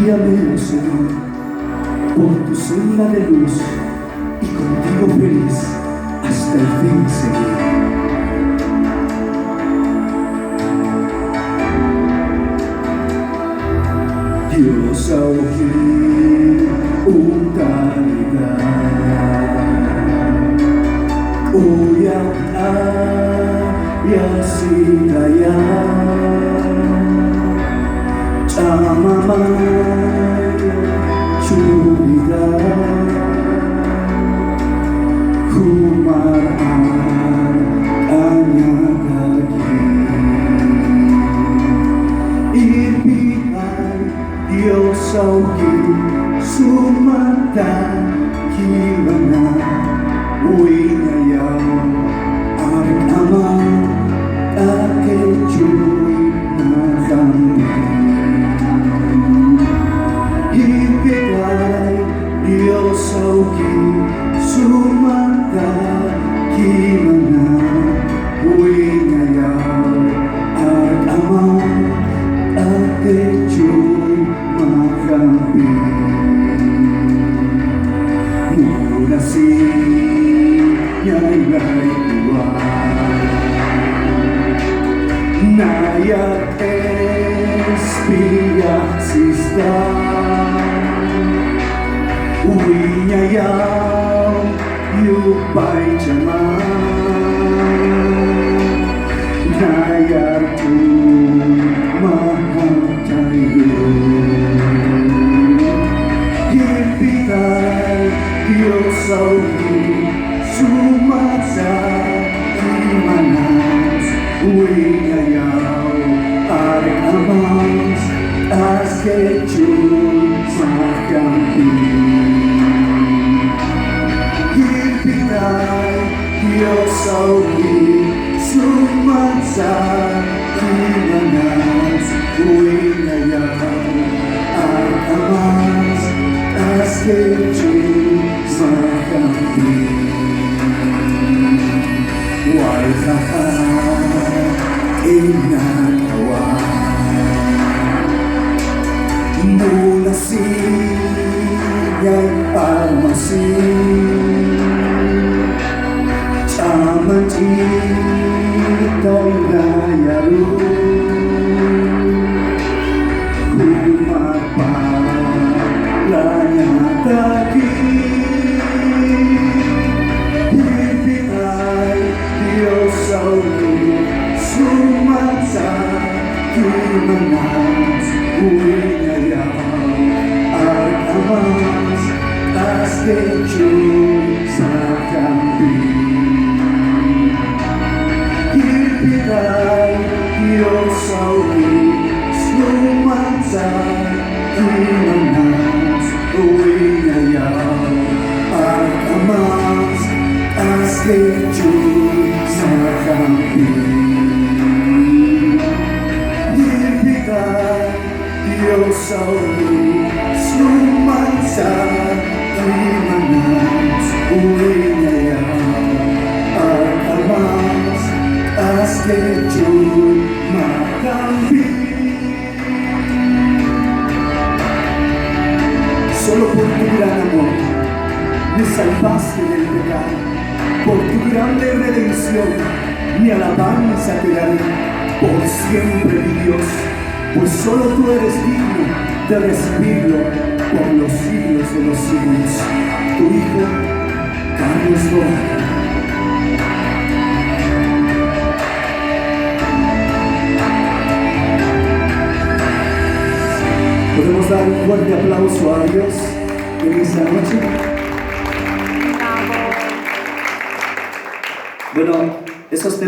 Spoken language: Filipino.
Guíame, oh Señor, por tu senda de luz, y contigo feliz hasta el fin seguir. Diyos sa aking utaligan, uyak ayasidaya, tamamay curiga, humaraan anyagagi, ibigay Diyos sa aking sumata kimana, uwi ngayaw aring ama akejoy na kami. Ibigay Diyos sa aking sumata kimana, uwi ngayaw aring ama akejoy makampi. Mula siya'y layuan, nayak espiyak sista, uwi niyayaw yupay jaman, nayak mahatayun. Diyos sa aking sumasa imanas, uwi ngayaw aring amas askejoy makampi. Ibigay Diyos sa aking sumasa imanas, uwi ngayaw aring amas askejoy makampi. Why inagawa mula siya'y almasin, tamat ika'y nayaro, humapalanya Diyos sa aking sumasa kimanas, uwi ngayaw aring amas askejoy makampi. Ibigay Diyos sa aking sumasa kimanas, uwi ngayaw aring amas askejoy makampi. Ibigay Diyos sa aking sumasa kimanas, uwi ngayaw aring amas askejoy makampi. Solo por tu gran amor me salvaste del pecado, por tu grande redención mi alabanza te daré por siempre, mi Dios, pues solo tú eres digno de recibirlo por los siglos de los siglos. Tu Hijo, Carlos Dorado. Podemos dar un fuerte aplauso a Dios en esta noche. Bueno, esos temas